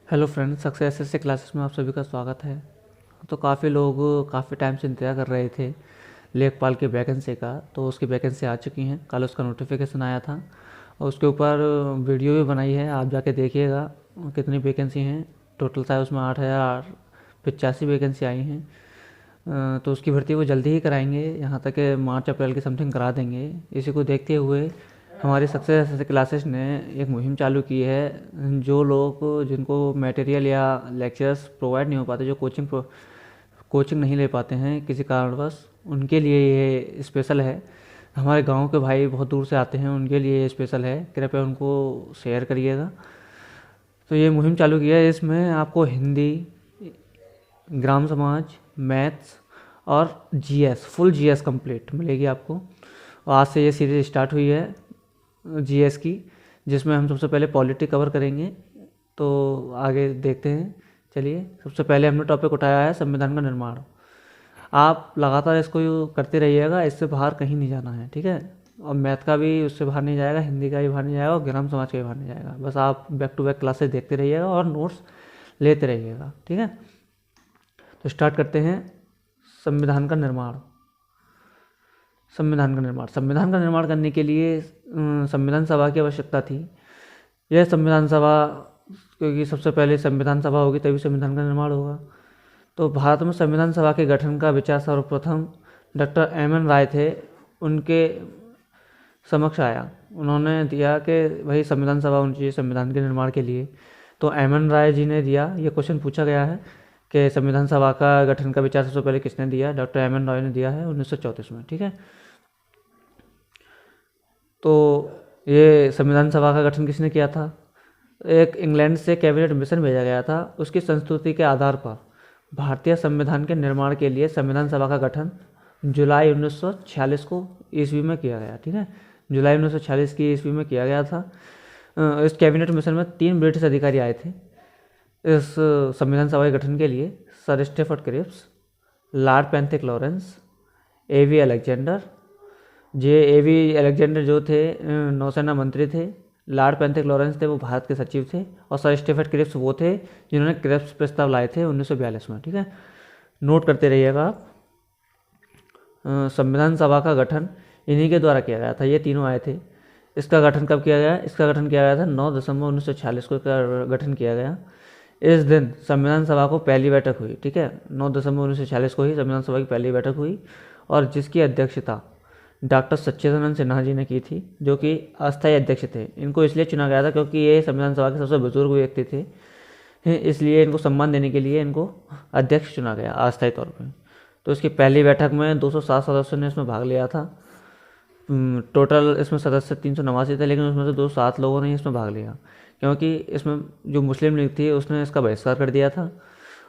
Hello friends, success SSC classes में आप सभी का स्वागत है। तो काफ़ी लोग काफ़ी टाइम से इंतज़ार कर रहे थे लेखपाल की वैकेंसी का। तो उसकी वैकेंसी आ चुकी हैं, कल उसका नोटिफिकेशन आया था और उसके ऊपर वीडियो भी बनाई है, आप जाके देखिएगा कितनी वैकेंसी हैं। टोटल शायद उसमें 8,085 वैकेंसी आई हैं। तो उसकी भर्ती वो जल्दी ही कराएंगे, यहाँ तक कि मार्च अप्रैल की समथिंग करा देंगे। इसी को देखते हुए हमारी सक्सेस एसएससी क्लासेस ने एक मुहिम चालू की है। जो लोग जिनको मटेरियल या लेक्चर्स प्रोवाइड नहीं हो पाते, जो कोचिंग नहीं ले पाते हैं किसी कारणवश, उनके लिए ये स्पेशल है। हमारे गांव के भाई बहुत दूर से आते हैं, उनके लिए ये स्पेशल है, कृपया उनको शेयर करिएगा। तो ये मुहिम चालू की है, इसमें आपको हिंदी, ग्राम समाज, मैथ्स और जीएस, फुल जीएस कंप्लीट मिलेगी आपको। और आज से ये सीरीज स्टार्ट हुई है जीएस की, जिसमें हम सबसे पहले पॉलिटी कवर करेंगे। तो आगे देखते हैं। चलिए, सबसे पहले हमने टॉपिक उठाया है संविधान का निर्माण। आप लगातार इसको करते रहिएगा, इससे बाहर कहीं नहीं जाना है, ठीक है। और मैथ का भी उससे बाहर नहीं जाएगा, हिंदी का भी बाहर नहीं जाएगा और ग्राम समाज का भी बाहर नहीं जाएगा। बस आप बैक टू बैक क्लासेस देखते रहिएगा और नोट्स लेते रहिएगा, ठीक है। तो स्टार्ट करते हैं। संविधान का निर्माण। संविधान का निर्माण करने के लिए संविधान सभा की आवश्यकता थी। यह संविधान सभा, क्योंकि सबसे पहले संविधान सभा होगी तभी संविधान का निर्माण होगा। तो भारत में संविधान सभा के गठन का विचार सर्वप्रथम डॉक्टर एम.एन. राय थे, उनके समक्ष आया। उन्होंने दिया कि भाई संविधान सभा होनी चाहिए संविधान के निर्माण के लिए। तो एम.एन. राय जी ने दिया। ये क्वेश्चन पूछा गया है कि संविधान सभा का गठन का विचार सबसे पहले किसने दिया? Doctor M.N.. राय ने दिया है 1934 में, ठीक है। तो ये संविधान सभा का गठन किसने किया था? एक इंग्लैंड से कैबिनेट मिशन भेजा गया था। उसकी संस्तुति के आधार पर भारतीय संविधान के निर्माण के लिए संविधान सभा का गठन जुलाई 1946 को ईस्वी में किया गया, ठीक है। जुलाई 1946 की ईस्वी में किया गया था। इस कैबिनेट मिशन में 3 ब्रिटिश अधिकारी आए थे इस संविधान सभा के गठन के लिए: sir Stafford Cripps, lord Pethick Lawrence, A V. Alexander. A V. Alexander जो थे नौसेना मंत्री थे, लॉर्ड पेंथिक लॉरेंस थे वो भारत के सचिव थे, और सर स्टेफर्ड क्रिप्स वो थे जिन्होंने क्रिप्स प्रस्ताव लाए थे 1942 में, ठीक है। नोट करते रहिएगा आप। संविधान सभा का गठन इन्हीं के द्वारा किया गया था, ये तीनों आए थे। इसका गठन कब किया गया? इसका गठन किया गया था 9 दिसंबर 1946 को इसका गठन किया गया। इस दिन संविधान सभा को पहली बैठक हुई, ठीक है। 9 दिसंबर 1946 को ही संविधान सभा की पहली बैठक हुई, और जिसकी अध्यक्षता डॉक्टर सच्चिदानंद सिन्हा जी ने की थी, जो कि अस्थायी अध्यक्ष थे। इनको इसलिए चुना गया था क्योंकि ये संविधान सभा के सबसे बुजुर्ग व्यक्ति थे, इसलिए इनको सम्मान देने के लिए इनको अध्यक्ष चुना गया अस्थायी तौर पर। तो इसकी पहली बैठक में 207 सदस्यों ने इसमें भाग लिया था। टोटल इसमें सदस्य 389 थे, लेकिन उसमें से 207 लोगों ने इसमें भाग लिया, क्योंकि इसमें जो मुस्लिम लीग थी उसने इसका बहिष्कार कर दिया था।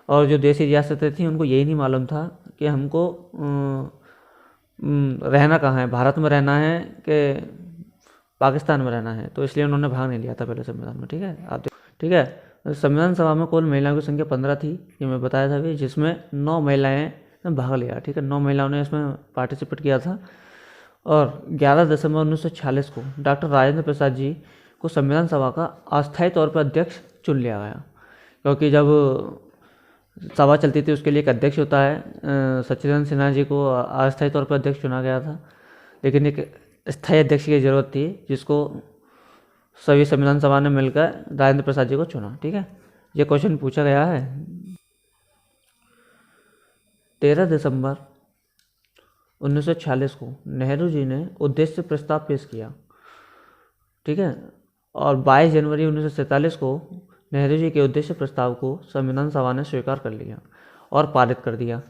और जो देसी रियासतें थी उनको यही नहीं मालूम था कि हमको रहना कहाँ है, भारत में रहना है कि पाकिस्तान में रहना है। तो इसलिए उन्होंने भाग नहीं लिया था पहले संविधान में, ठीक है। आप ठीक है। संविधान सभा में कुल महिलाओं की संख्या 15 थी, ये मैं बताया था अभी, जिसमें 9 महिलाएं ने भाग लिया, ठीक है। 9 महिलाओं ने इसमें पार्टिसिपेट किया था। और 11 दिसंबर 1946 को डॉक्टर राजेंद्र प्रसाद जी को संविधान सभा का अस्थायी तौर पर अध्यक्ष चुन लिया गया, क्योंकि जब सभा चलती थी उसके लिए एक अध्यक्ष होता है। सच्चिदानंद सिन्हा जी को अस्थायी तौर पर अध्यक्ष चुना गया था, लेकिन एक स्थायी अध्यक्ष की जरूरत थी, जिसको सभी संविधान सभा ने मिलकर राजेंद्र प्रसाद जी को चुना, ठीक है। ये क्वेश्चन पूछा गया है। 13 दिसंबर 1946 को नेहरू जी ने उद्देश्य प्रस्ताव पेश किया, ठीक है। और 22 जनवरी 1947 को नेहरू जी के उद्देश्य प्रस्ताव को संविधान सभा ने स्वीकार कर लिया और पारित कर दिया।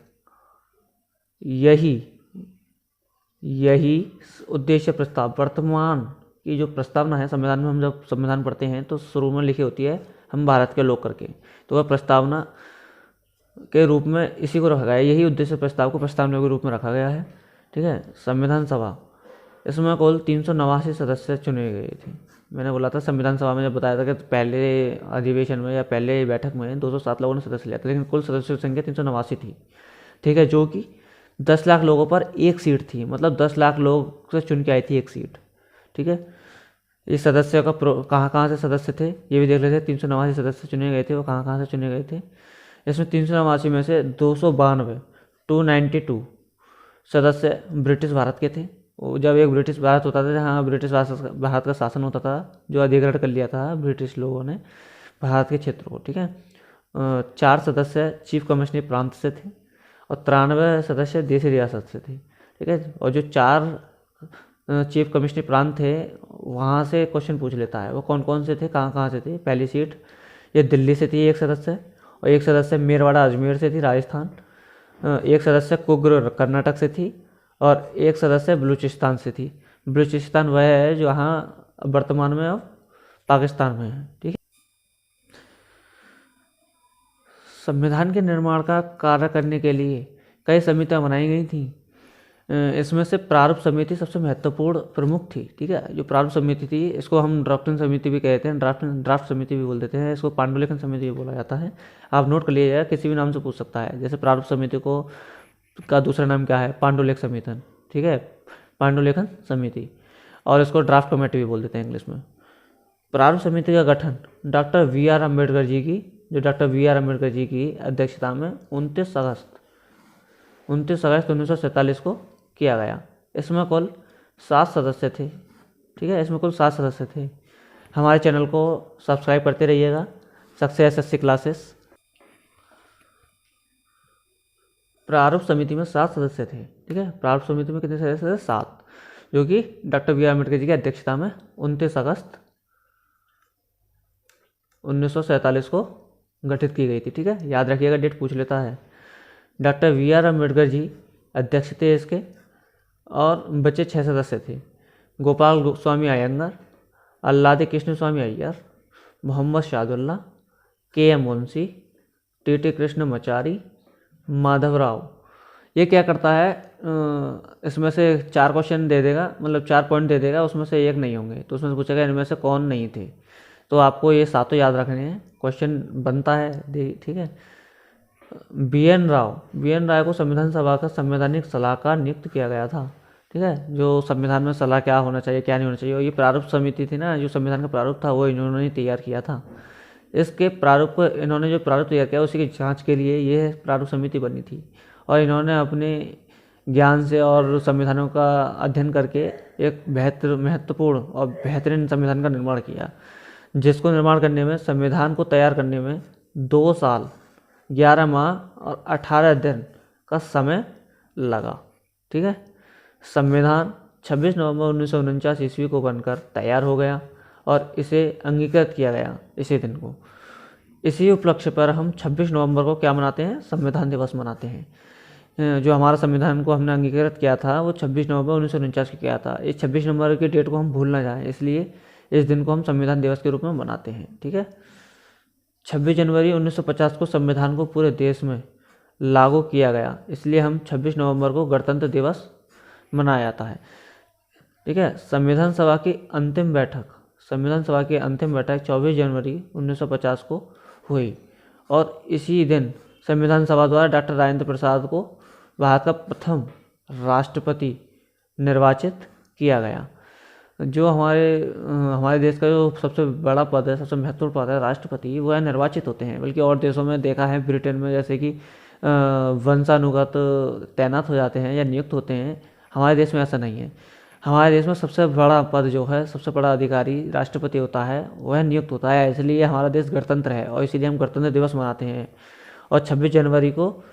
यही उद्देश्य प्रस्ताव वर्तमान की जो प्रस्तावना है संविधान में, हम जब संविधान पढ़ते हैं तो शुरू में लिखी होती है हम भारत के लोग करके, तो वह प्रस्तावना के रूप में इसी को रखा गया है। यही उद्देश्य प्रस्ताव को प्रस्तावना के रूप में रखा गया है, ठीक है। संविधान सभा, इसमें कुल 389 सदस्य चुने गए थे। मैंने बोला था संविधान सभा में, जब बताया था कि पहले अधिवेशन में या पहले बैठक में 207 लोगों ने सदस्य लिया था, लेकिन कुल सदस्यों की संख्या 389 थी, ठीक है। जो कि 10 लाख लोगों पर एक सीट थी, मतलब 10 लाख लोग से चुन के आई थी एक सीट, ठीक है। इस सदस्य का कहाँ कहाँ से सदस्य थे ये भी देख लेते हैं। 389 सदस्य चुने गए थे, वो कहाँ कहाँ से चुने गए थे। इसमें 389 में से 292 292 सदस्य ब्रिटिश भारत के थे। जब एक ब्रिटिश भारत होता था, हाँ ब्रिटिश भारत का शासन होता था, जो अधिग्रहण कर लिया था ब्रिटिश लोगों ने भारत के क्षेत्र को, ठीक है। 4 सदस्य चीफ कमिश्नरी प्रांत से थे और 93 सदस्य देशी रियासत से थे, ठीक है। और जो 4 चीफ कमिश्नरी प्रांत थे वहाँ से क्वेश्चन पूछ लेता है, वो कौन कौन से थे, कहाँ कहाँ से थे। पहली सीट ये दिल्ली से थी एक सदस्य, और एक सदस्य मेरवाड़ा अजमेर से थी राजस्थान, एक सदस्य कुग्र कर्नाटक से थी, और एक सदस्य बलूचिस्तान से थी। बलूचिस्तान वह है जो यहाँ वर्तमान में अब पाकिस्तान में है, ठीक है। संविधान के निर्माण का कार्य करने के लिए कई समितियां बनाई गई थी। इसमें से प्रारूप समिति सबसे महत्वपूर्ण प्रमुख थी, ठीक है। जो प्रारूप समिति थी इसको हम ड्राफ्टिंग समिति भी कहते हैं, ड्राफ्ट समिति भी बोल देते हैं, इसको पांडुलेखन समिति भी बोला जाता है। आप नोट कर लीजिएगा, किसी भी नाम से पूछ सकता है। जैसे प्रारूप समिति को का दूसरा नाम क्या है, पांडुलेख समिति, ठीक है, पांडुलेखन समिति, और इसको ड्राफ्ट कमेटी भी बोल देते हैं इंग्लिश में। प्रारूप समिति का गठन डॉक्टर वी.आर. अम्बेडकर जी की अध्यक्षता में 29 अगस्त 1947 को किया गया। इसमें कुल 7 सदस्य थे, ठीक है, इसमें कुल 7 सदस्य थे। हमारे चैनल को सब्सक्राइब करते रहिएगा, सक्सेस एसएससी क्लासेस। प्रारूप समिति में 7 सदस्य थे, ठीक है। प्रारूप समिति में कितने सदस्य थे? 7, जो कि doctor B are Ambedkar ji की अध्यक्षता में 29 अगस्त 1947 को गठित की गई थी, ठीक है। याद रखिएगा, डेट पूछ लेता है। Doctor V are Ambedkar ji अध्यक्ष थे इसके, और बचे 6 सदस्य थे। गोपाल स्वामी अयंगर, अल्लादे कृष्ण स्वामी अय्यर, मोहम्मद शाहदुल्ला, के एम मुंशी, टी कृष्णमाचारी, माधवराव। ये क्या करता है, इसमें से 4 क्वेश्चन दे देगा, मतलब 4 पॉइंट दे देगा, उसमें से एक नहीं होंगे, तो उसमें से पूछेगा इनमें से कौन नहीं थे। तो आपको ये 7 याद रखने हैं, क्वेश्चन बनता है, ठीक है। बी एन राय को संविधान सभा का संवैधानिक सलाहकार नियुक्त किया गया था, ठीक है। जो संविधान में सलाह क्या होना चाहिए, क्या नहीं होना चाहिए, ये प्रारूप समिति थी ना, जो संविधान का प्रारूप था वो इन्होंने तैयार किया था। इसके प्रारूप को इन्होंने जो प्रारूप तैयार किया उसी की जांच के लिए ये प्रारूप समिति बनी थी, और इन्होंने अपने ज्ञान से और संविधानों का अध्ययन करके एक महत्वपूर्ण और बेहतरीन संविधान का निर्माण किया, जिसको निर्माण करने में, संविधान को तैयार करने में 2 साल 11 माह और 18 दिन का समय लगा, ठीक है। संविधान 26 नवंबर 1949 ईस्वी को बनकर तैयार हो गया और इसे अंगीकृत किया गया इसी दिन को। इसी उपलक्ष्य पर हम 26 नवंबर को क्या मनाते हैं, संविधान दिवस मनाते हैं। जो हमारा संविधान को हमने अंगीकृत किया था वो 26 नवंबर 1949 को किया था। इस 26 नवंबर की डेट को हम भूल ना जाएं, इसलिए इस दिन को हम संविधान दिवस के रूप में मनाते हैं, ठीक है। 26 जनवरी 1950 को संविधान को पूरे देश में लागू किया गया, इसलिए हम 26 नवंबर को गणतंत्र दिवस मनाया जाता है, ठीक है। संविधान सभा की अंतिम बैठक 24 जनवरी 1950 को हुई, और इसी दिन संविधान सभा द्वारा डॉक्टर राजेंद्र प्रसाद को भारत का प्रथम राष्ट्रपति निर्वाचित किया गया। जो हमारे देश का जो सबसे बड़ा पद है, सबसे महत्वपूर्ण पद है राष्ट्रपति, वो है निर्वाचित होते हैं। बल्कि और देशों में देखा है, ब्रिटेन में जैसे कि वंशानुगत तैनात हो जाते हैं या नियुक्त होते हैं, हमारे देश में ऐसा नहीं है। हमारे देश में सबसे बड़ा पद जो है, सबसे बड़ा अधिकारी राष्ट्रपति होता है, वह नियुक्त होता है। इसलिए हमारा देश गणतंत्र है और इसीलिए हम गणतंत्र दिवस मनाते हैं। और 26 जनवरी को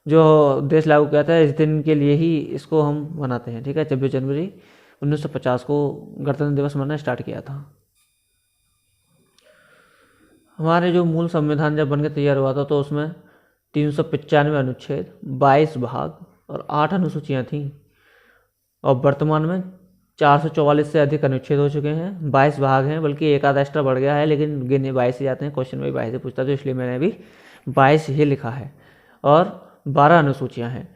जो देश लागू किया था, इस दिन के लिए ही इसको हम मनाते हैं, ठीक है। 26 जनवरी 1950 को गणतंत्र दिवस मनाना स्टार्ट किया था। हमारे जो मूल संविधान जब बनकर तैयार हुआ था तो उसमें 395 अनुच्छेद, 22 भाग और 8 अनुसूचियाँ थीं, और वर्तमान में 444 से अधिक अनुच्छेद हो चुके हैं। 22 भाग हैं, बल्कि एक आधा एक्स्ट्रा बढ़ गया है, लेकिन गिने 22 ही जाते हैं। क्वेश्चन में 22 से पूछता तो इसलिए मैंने भी 22 ही लिखा है, और 12 अनुसूचियाँ हैं।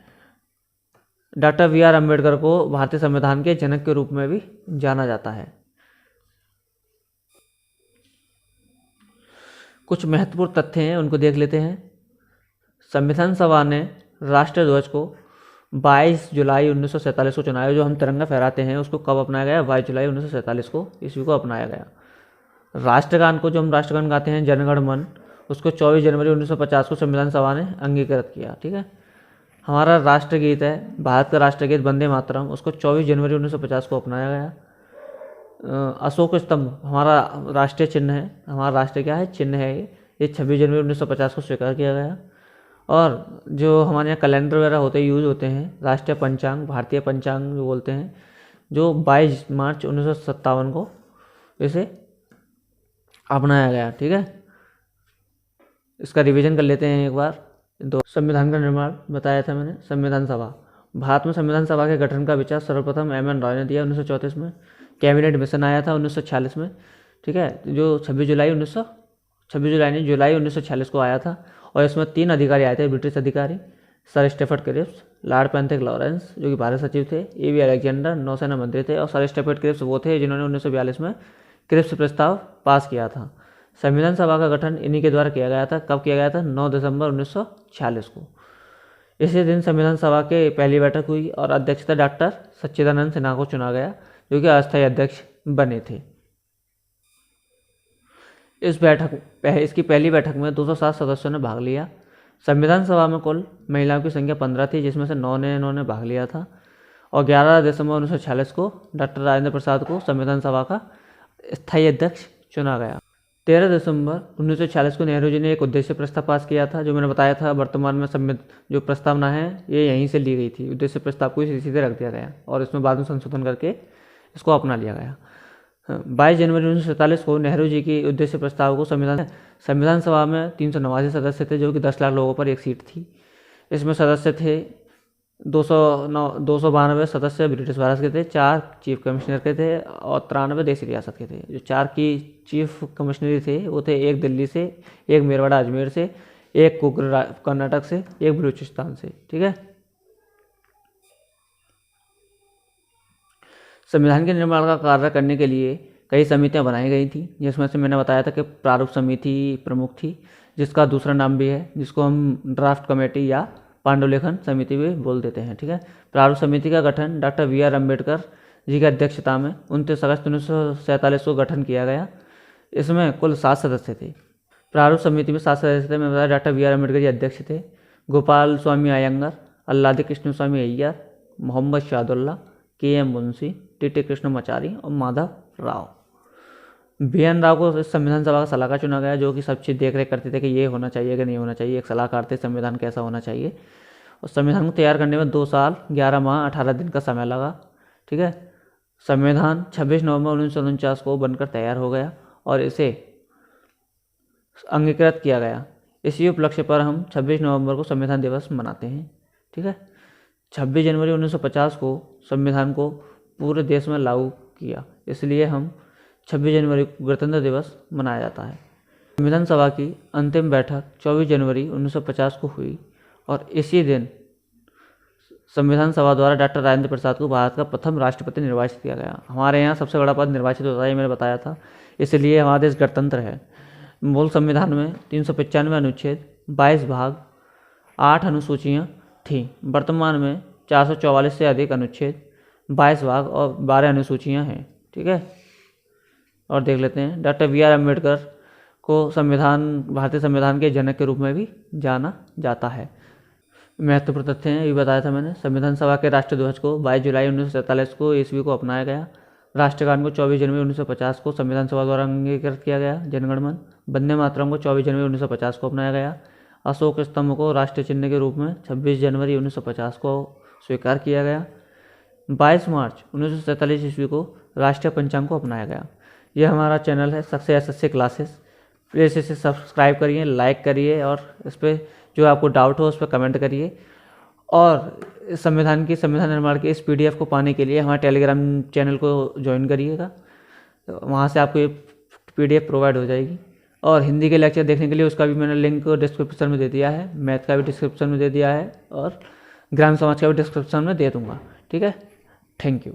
डॉक्टर वी आर अम्बेडकर को भारतीय संविधान के जनक के रूप में भी जाना जाता है। कुछ महत्वपूर्ण तथ्य हैं, उनको देख लेते हैं। संविधान सभा ने राष्ट्रीय ध्वज को 22 जुलाई 1947 को चुनाव है। जो हम तिरंगा फहराते हैं उसको कब अपनाया गया? 22 जुलाई 1947 को ईस्वी को अपनाया गया। राष्ट्रगान को, जो हम राष्ट्रगान गाते हैं जन गण मन, उसको 24 जनवरी 1950 को संविधान सभा ने अंगीकृत किया। ठीक है। हमारा राष्ट्रगीत है, भारत का राष्ट्रगीत वंदे मातरम, उसको 24 जनवरी 1950 को अपनाया गया। अशोक स्तंभ हमारा राष्ट्रीय चिन्ह है, हमारा राष्ट्रीय क्या है? चिन्ह है। ये 26 जनवरी 1950 को स्वीकार किया गया। और जो हमारे यहाँ कैलेंडर वगैरह होते यूज़ होते हैं, राष्ट्रीय पंचांग, भारतीय पंचांग जो बोलते हैं, जो 22 मार्च 1957 को इसे अपनाया गया। ठीक है। इसका रिवीजन कर लेते हैं एक बार। संविधान का निर्माण बताया था मैंने। संविधान सभा, भारत में संविधान सभा के गठन का विचार सर्वप्रथम एम.एन. रॉय ने दिया 1934 में। कैबिनेट मिशन आया था 1946 में। ठीक है। जो 26 जुलाई नहीं, जुलाई 1946 को आया था। और इसमें 3 अधिकारी आए थे, ब्रिटिश अधिकारी, sir Stafford Cripps, lord Pethick Lawrence जो कि भारत सचिव थे, ए.वी. अलेक्जेंडर नौसेना मंत्री थे, और सर स्टेफर्ड क्रिप्स वो थे जिन्होंने 1942 में क्रिप्स प्रस्ताव पास किया था। संविधान सभा का गठन इन्हीं के द्वारा किया गया था। कब किया गया था? 9 दिसंबर 1946 को। इसी दिन संविधान सभा के पहली बैठक हुई और अध्यक्षता डॉक्टर सच्चिदानंद सिन्हा को चुना गया, जो कि अस्थायी अध्यक्ष बने थे। इसकी पहली बैठक में 207 सदस्यों ने भाग लिया। संविधान सभा में कुल महिलाओं की संख्या 15 थी, जिसमें से 9 ने इन्होंने भाग लिया था। और 11 दिसंबर 1946 को डॉक्टर राजेंद्र प्रसाद को संविधान सभा का स्थायी अध्यक्ष चुना गया। 13 दिसंबर 1946 को नेहरू जी ने एक उद्देश्य प्रस्ताव पास किया था। जो मैंने बताया था, वर्तमान में जो प्रस्तावना है ये यहीं से ली गई थी। उद्देश्य प्रस्ताव को सीधे रख दिया गया और इसमें बाद में संशोधन करके इसको अपना लिया गया। 22 जनवरी 1947 को नेहरू जी की उद्देश्य प्रस्ताव को संविधान सभा में 389 सदस्य थे, जो कि 10 लाख लोगों पर एक सीट थी। इसमें सदस्य थे 292 सदस्य ब्रिटिश भारत के थे, 4 चीफ कमिश्नर के थे और 93 देसी रियासत के थे। जो 4 की चीफ कमिश्नरी थे वो थे, एक दिल्ली से, एक मेरवाड़ा अजमेर से, एक कर्नाटक से, एक बलूचिस्तान से। ठीक है। संविधान के निर्माण का कार्य करने के लिए कई समितियां बनाई गई थी, जिसमें से मैंने बताया था कि प्रारूप समिति प्रमुख थी, जिसका दूसरा नाम भी है, जिसको हम ड्राफ्ट कमेटी या पांडुलेखन समिति भी बोल देते हैं। ठीक है। प्रारूप समिति का गठन डॉक्टर बी.आर. अम्बेडकर जी की अध्यक्षता में 29 अगस्त 1947 को गठन किया गया। इसमें कुल 7 सदस्य थे। प्रारूप समिति में 7 सदस्य थे। मैं बताया डॉक्टर बी.आर. अम्बेडकर जी अध्यक्ष थे, गोपाल स्वामी अयंगर, अल्लादी कृष्ण स्वामी अय्यर, मोहम्मद शादुल्ला, के.एम. मुंशी, टी.टी. कृष्णमाचारी और माधव राव। बी.एन. राव को इस संविधान सभा का सलाहकार चुना गया, जो कि सब चीज़ देख रेख करते थे कि ये होना चाहिए कि नहीं होना चाहिए। एक सलाहकार थे, संविधान कैसा होना चाहिए। और संविधान को तैयार करने में 2 साल 11 माह 18 दिन का समय लगा। ठीक है। संविधान 26 नवंबर 1949 को बनकर तैयार हो गया और इसे अंगीकृत किया गया। इसी उपलक्ष्य पर हम 26 नवंबर को संविधान दिवस मनाते हैं। ठीक है। 26 जनवरी 1950 को संविधान को पूरे देश में लागू किया, इसलिए हम 26 जनवरी को गणतंत्र दिवस मनाया जाता है। संविधान सभा की अंतिम बैठक 24 जनवरी 1950 को हुई और इसी दिन संविधान सभा द्वारा डॉक्टर राजेंद्र प्रसाद को भारत का प्रथम राष्ट्रपति निर्वाचित किया गया। हमारे यहाँ सबसे बड़ा पद निर्वाचित होता है, मैंने बताया था, इसलिए हमारा देश गणतंत्र है। मूल संविधान में 395 अनुच्छेद, 22 भाग, 8 अनुसूचियाँ थीं। वर्तमान में 444 से अधिक अनुच्छेद, 22 भाग और 12 अनुसूचियाँ हैं। ठीक है। और देख लेते हैं, डॉक्टर बी.आर. अम्बेडकर को भारतीय संविधान के जनक के रूप में भी जाना जाता है। महत्वपूर्ण तथ्य हैं, ये बताया था मैंने। संविधान सभा के राष्ट्रध्वज को 22 जुलाई 1947 को ईस्वी को अपनाया गया। राष्ट्रगान को 24 जनवरी 1950 को संविधान सभा द्वारा अंगीकृत किया गया, जनगण मन। वंदे मातरम को 24 जनवरी 1950 को अपनाया गया। अशोक स्तंभ को राष्ट्रीय चिन्ह के रूप में 26 जनवरी 1950 को स्वीकार किया गया। 22 मार्च 1947 ईस्वी को राष्ट्रीय पंचांग को अपनाया गया। यह हमारा चैनल है सक्सेस एसएससी क्लासेस। प्लीज़ इसे सब्सक्राइब करिए, लाइक करिए और इस पर जो आपको डाउट हो उस पर कमेंट करिए। और संविधान निर्माण की इस PDF को पाने के लिए हमारे टेलीग्राम चैनल को ज्वाइन करिएगा, वहाँ से आपको ये PDF प्रोवाइड हो जाएगी। और हिंदी के लेक्चर देखने के लिए उसका भी मैंने लिंक डिस्क्रिप्शन में दे दिया है, मैथ का भी डिस्क्रिप्शन में दे दिया है और ग्राम समाज का भी डिस्क्रिप्शन में दे दूँगा। ठीक है। Thank you.